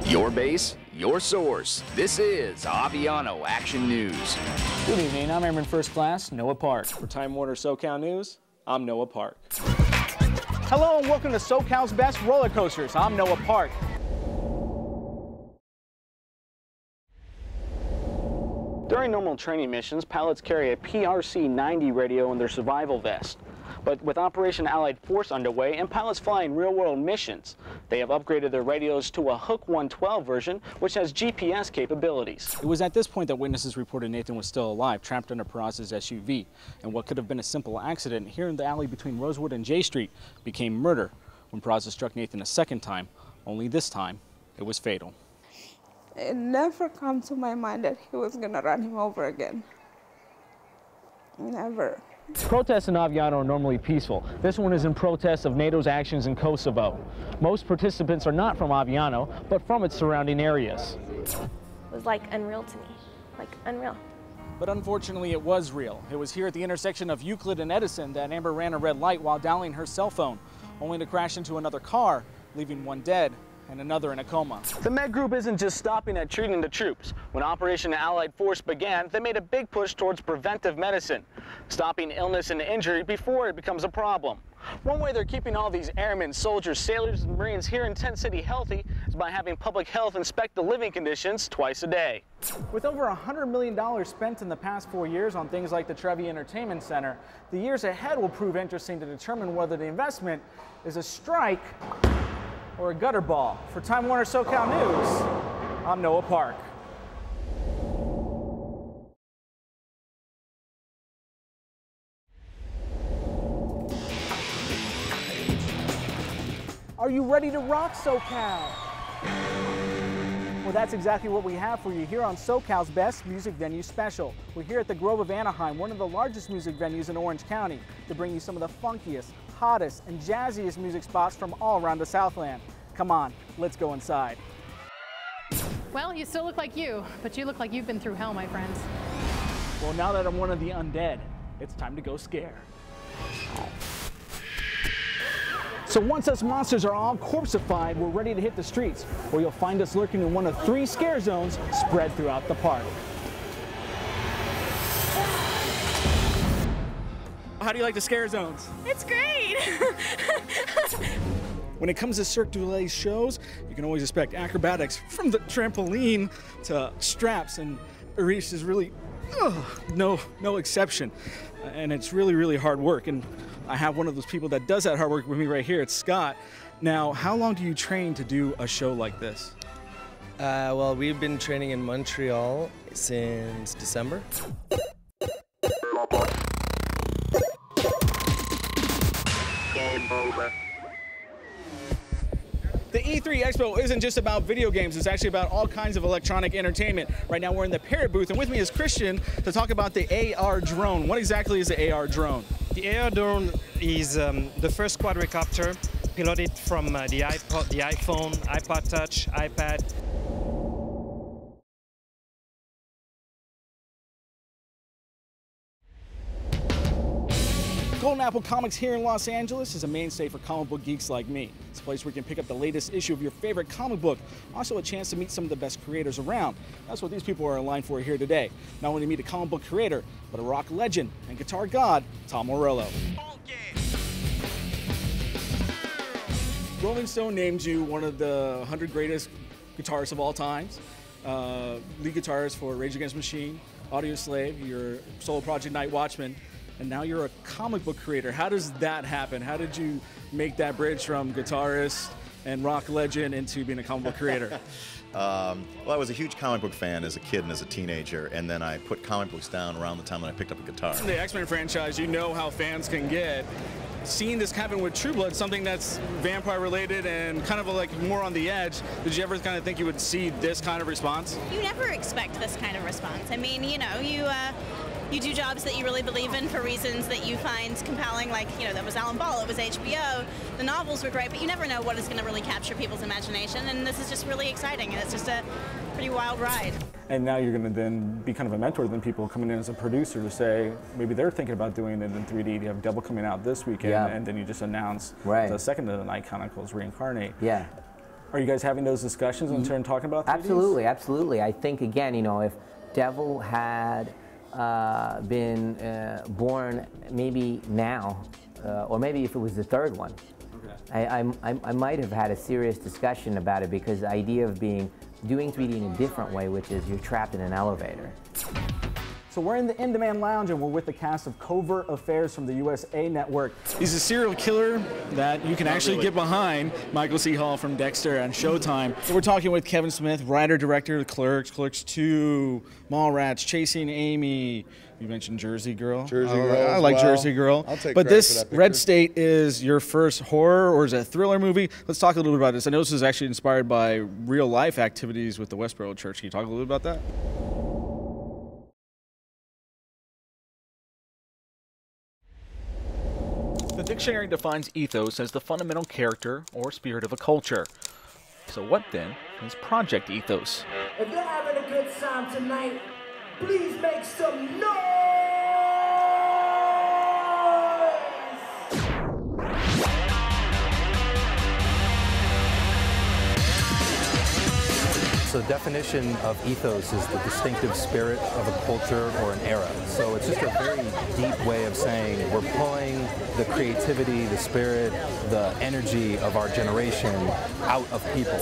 Your base, your source. This is Aviano Action News. Good evening, I'm Airman First Class Noah Park. For Time Warner SoCal News, I'm Noah Park. Hello and welcome to SoCal's Best Roller Coasters. I'm Noah Park. During normal training missions, pilots carry a PRC-90 radio in their survival vest. But with Operation Allied Force underway and pilots flying real-world missions, they have upgraded their radios to a Hook 112 version, which has GPS capabilities. It was at this point that witnesses reported Nathan was still alive, trapped under Peraza's SUV. And what could have been a simple accident here in the alley between Rosewood and J Street became murder when Peraza struck Nathan a second time, only this time it was fatal. It never comes to my mind that he was gonna run him over again. Never. Protests in Aviano are normally peaceful. This one is in protest of NATO's actions in Kosovo. Most participants are not from Aviano, but from its surrounding areas. It was like unreal to me, like unreal. But unfortunately it was real. It was here at the intersection of Euclid and Edison that Amber ran a red light while dialing her cell phone, only to crash into another car, leaving one dead and another in a coma. The Med Group isn't just stopping at treating the troops. When Operation Allied Force began, they made a big push towards preventive medicine, stopping illness and injury before it becomes a problem. One way they're keeping all these airmen, soldiers, sailors, and Marines here in Tent City healthy is by having public health inspect the living conditions twice a day. With over $100 million spent in the past 4 years on things like the Trevi Entertainment Center, the years ahead will prove interesting to determine whether the investment is a strike or a gutter ball. For Time Warner SoCal News, I'm Noah Park. Are you ready to rock, SoCal? Well, that's exactly what we have for you here on SoCal's Best Music Venue Special. We're here at the Grove of Anaheim, one of the largest music venues in Orange County, to bring you some of the funkiest, hottest, and jazziest music spots from all around the Southland. Come on, let's go inside. Well, you still look like you, but you look like you've been through hell, my friends. Well, now that I'm one of the undead, it's time to go scare. So once us monsters are all corpseified, we're ready to hit the streets, where you'll find us lurking in one of 3 scare zones spread throughout the park. How do you like the scare zones? It's great! When it comes to Cirque du Soleil shows, you can always expect acrobatics from the trampoline to straps, and Arish is really no exception. And it's really hard work. And I have one of those people that does that hard work with me right here. It's Scott. Now, how long do you train to do a show like this? Well, we've been training in Montreal since December. Game over. The E3 Expo isn't just about video games, it's actually about all kinds of electronic entertainment. Right now we're in the Parrot booth, and with me is Christian to talk about the AR drone. What exactly is the AR drone? The AR drone is the first quadricopter piloted from the iPod, the iPhone, iPod Touch, iPad. Golden Apple Comics here in Los Angeles is a mainstay for comic book geeks like me. It's a place where you can pick up the latest issue of your favorite comic book, also a chance to meet some of the best creators around. That's what these people are in line for here today. Not only to meet a comic book creator, but a rock legend and guitar god, Tom Morello. Rolling Stone named you one of the 100 greatest guitarists of all times, lead guitarist for Rage Against the Machine, Audio Slave, your solo project Night Watchman, and now you're a comic book creator. How does that happen? How did you make that bridge from guitarist and rock legend into being a comic book creator? Well, I was a huge comic book fan as a kid and as a teenager, and then I put comic books down around the time that I picked up a guitar. In the X-Men franchise, you know how fans can get. Seeing this happen with True Blood, something that's vampire related and kind of like more on the edge, did you ever kind of think you would see this kind of response? You never expect this kind of response. I mean, you know, you do jobs that you really believe in for reasons that you find compelling, like, you know, that was Alan Ball, it was HBO, the novels were great, but you never know what is going to really capture people's imagination, and this is just really exciting, and it's just a pretty wild ride. And now you're going to then be kind of a mentor to then people coming in as a producer to say, maybe they're thinking about doing it in 3D. You have Devil coming out this weekend, and then you just announced the second of the Night Chronicles, Reincarnate. Yeah. Are you guys having those discussions in turn talking about 3Ds? Absolutely, absolutely. I think, again, you know, if Devil had been born maybe now, or maybe if it was the third one, I might have had a serious discussion about it, because the idea of doing 3D in a different way, which is you're trapped in an elevator. So we're in the In-Demand Lounge, and we're with the cast of Covert Affairs from the USA Network. He's a serial killer that you can actually get behind. Michael C. Hall from Dexter on Showtime. So we're talking with Kevin Smith, writer-director of Clerks, Clerks 2, Mallrats, Chasing Amy. You mentioned Jersey Girl. Jersey Girl. I like Jersey Girl. I'll take but credit this for that picture. Red State is your first horror, or is it a thriller movie? Let's talk a little bit about this. I know this is actually inspired by real-life activities with the Westboro Church. Can you talk a little bit about that? The dictionary defines ethos as the fundamental character or spirit of a culture. So what then is Project Ethos? If you're having a good time tonight, please make some noise! So the definition of ethos is the distinctive spirit of a culture or an era. So it's just a very deep way of saying we're pulling the creativity, the spirit, the energy of our generation out of people.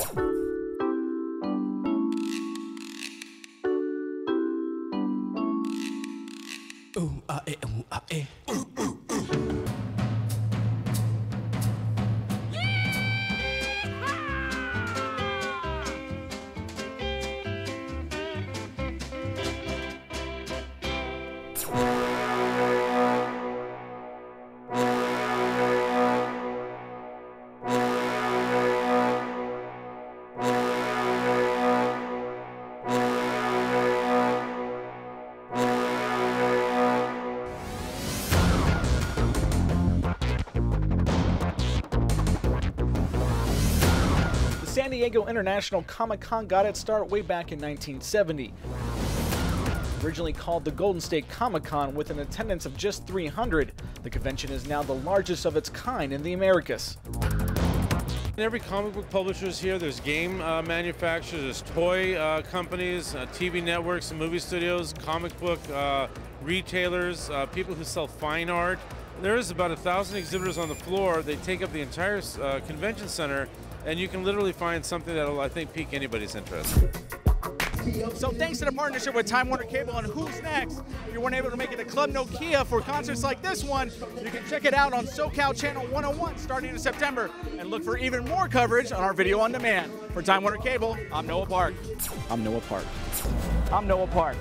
Ooh, ah, eh, ooh, ah, eh. San Diego International Comic-Con got its start way back in 1970. Originally called the Golden State Comic-Con with an attendance of just 300, the convention is now the largest of its kind in the Americas. Every comic book publisher is here. There's game manufacturers, there's toy companies, TV networks, and movie studios, comic book retailers, people who sell fine art. There's about 1,000 exhibitors on the floor. They take up the entire convention center, and you can literally find something that'll, I think, pique anybody's interest. So thanks to the partnership with Time Warner Cable and Who's Next, if you weren't able to make it to Club Nokia for concerts like this one, you can check it out on SoCal Channel 101 starting in September, and look for even more coverage on our video on demand. For Time Warner Cable, I'm Noah Park. I'm Noah Park. I'm Noah Park.